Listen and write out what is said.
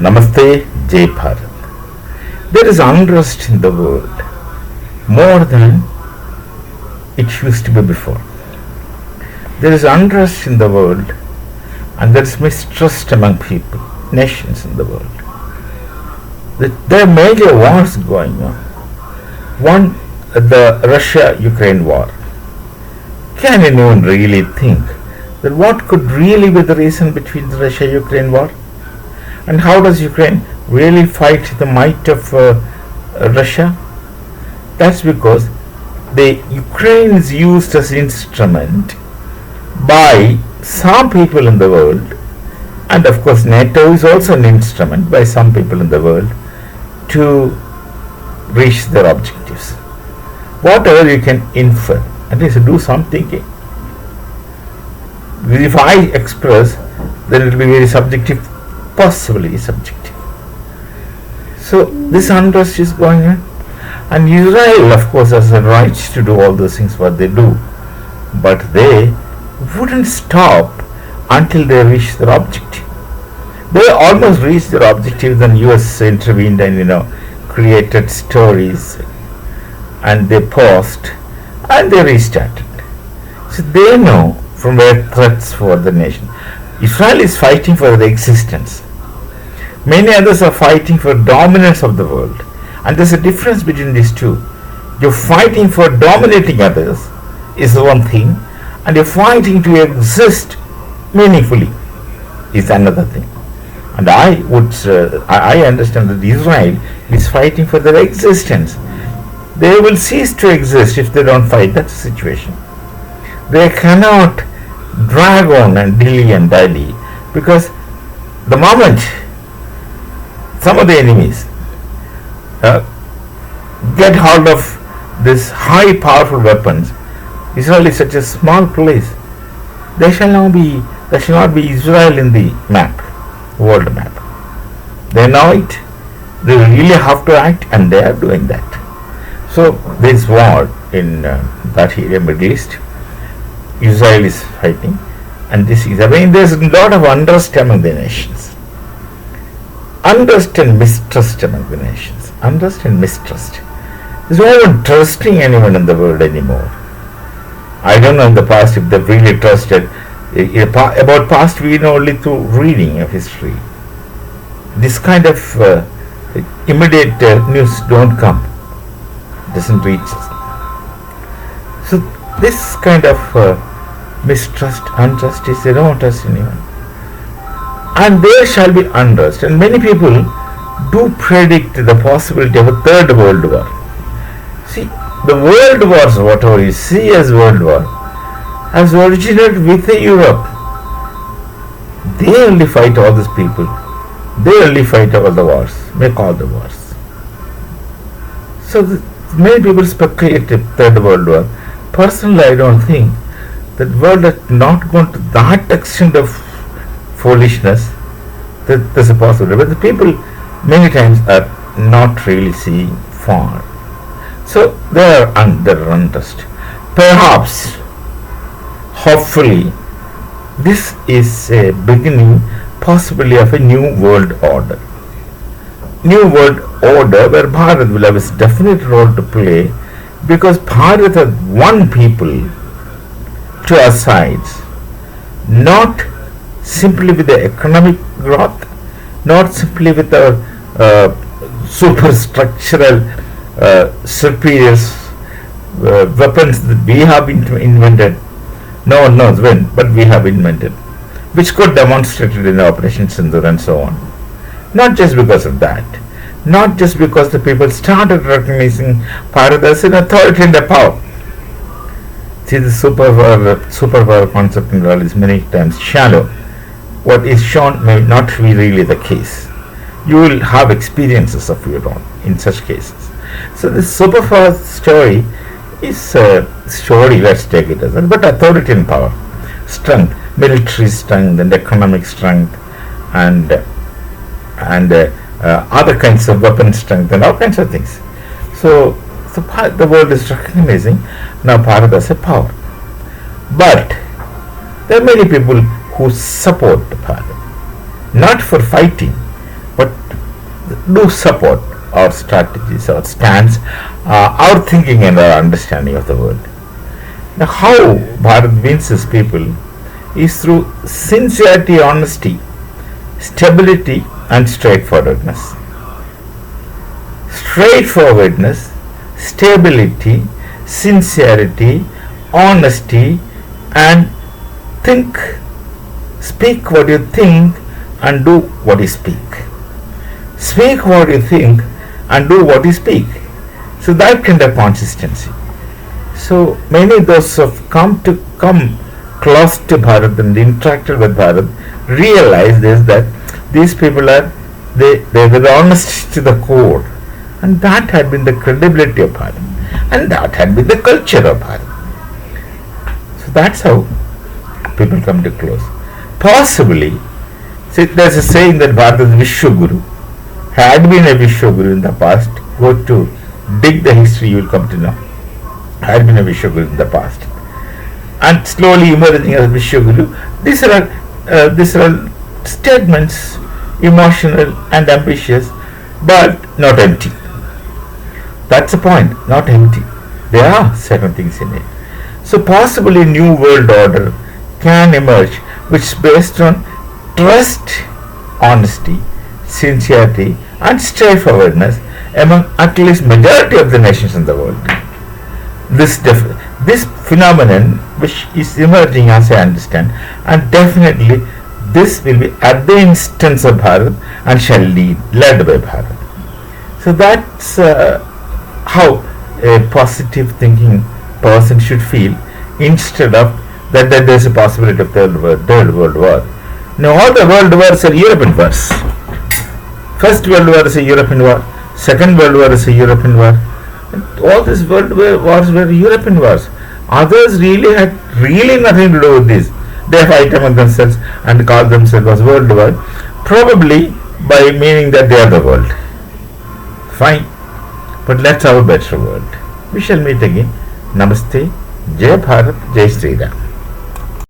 Namaste, Jai Bharat. There is unrest in the world more than it used to be before. There is unrest in the world and there is mistrust among people, nations in the world. There are major wars going on. One, the Russia-Ukraine war. Can anyone really think that what could really be the reason between the Russia-Ukraine war? And how does Ukraine really fight the might of Russia? That's because the Ukraine is used as an instrument by some people in the world, and of course NATO is also an instrument by some people in the world to reach their objectives. Whatever you can infer, at least do some thinking. If I express, then it will be very subjective, possibly subjective. So this unrest is going on, and Israel, of course, has the right to do all those things what they do, but they wouldn't stop until they reach their objective. They almost reached their objective, then US intervened and created stories, and they paused and they restarted. So they know from where threats for the nation. Israel is fighting for their existence. Many others are fighting for dominance of the world. And there's a difference between these two. You're fighting for dominating others is one thing, and you're fighting to exist meaningfully is another thing. And I understand that Israel is fighting for their existence. They will cease to exist if they don't fight. That's the situation. They cannot drag on and dilly and dally, because the moment some of the enemies get hold of these high powerful weapons, Israel is such a small place. There shall not be Israel in the map, world map. They know it. They really have to act, and they are doing that. So this war in that area, Middle East, Israel is fighting, and this is, there's a lot of unrest among the nations. Unrest and mistrust among the nations. Unrest and mistrust. There's no one trusting anyone in the world anymore. I don't know in the past if they've really trusted. About past we know only through reading of history. This kind of immediate news don't come. Doesn't reach us. So this kind of mistrust, untrust is they don't trust anyone. And there shall be unrest. And many people do predict the possibility of a third world war. See, the world wars, whatever you see as world war, has originated with Europe. They only fight all these people. They only fight all the wars, make all the wars. So many people speculate a third world war. Personally, I don't think that world has not gone to that extent of foolishness that there's a possibility. But the people many times are not really seeing far. So they are under unrest. Perhaps, hopefully, this is a beginning possibly of a new world order. New world order where Bharat will have a definite role to play, because Bharat has one people to our sides, not simply with the economic growth, not simply with our superstructural superior weapons that we have invented. No one knows when, but we have invented, which could demonstrate it in Operation Sindoor and so on. Not just because of that, not just because the people started recognizing Bharat as an authority and a power. See, the superpower concept in all is many times shallow. What is shown may not be really the case. You will have experiences of your own in such cases. So this superpower story is a story, let's take it as that, but authority and power, strength, military strength and economic strength, and other kinds of weapon strength and all kinds of things. So the world is recognizing now Bharat as a power. But there are many people who support Bharat, not for fighting, but do support our strategies, our stance, our thinking and our understanding of the world. Now, how Bharat wins its people is through sincerity, honesty, stability, and straightforwardness. Straightforwardness, stability, sincerity, honesty, and think, speak what you think and do what you speak. Speak what you think and do what you speak. So that kind of consistency. So many of those who have come close to Bharat and interacted with Bharat realize this, that these people are they were honest to the core, and that had been the credibility of Bharat, and that had been the culture of Bharat. So that's how people come to close. Possibly, see, there's a saying that Bharat is Vishwaguru. Had been a Vishwaguru in the past. Go to dig the history, you will come to know. Had been a Vishwaguru in the past, and slowly emerging as Vishwaguru. These are statements, emotional and ambitious, but not empty. That's the point. Not empty. There are certain things in it. So possibly a new world order can emerge, which is based on trust, honesty, sincerity, and straightforwardness among at least majority of the nations in the world. This phenomenon, which is emerging as I understand, and definitely this will be at the instance of Bharat and shall be led by Bharat. So that's how a positive thinking person should feel, instead of that there's a possibility of third world war. Now all the world wars are European wars. First World War is a European war. Second World War is a European war. All these world wars were European wars. Others really had nothing to do with this. They fight among themselves and call themselves as world war, probably by meaning that they are the world. Fine, but let's have a better world. We shall meet again. Namaste. Jai Bharat. Jai Sri Ram.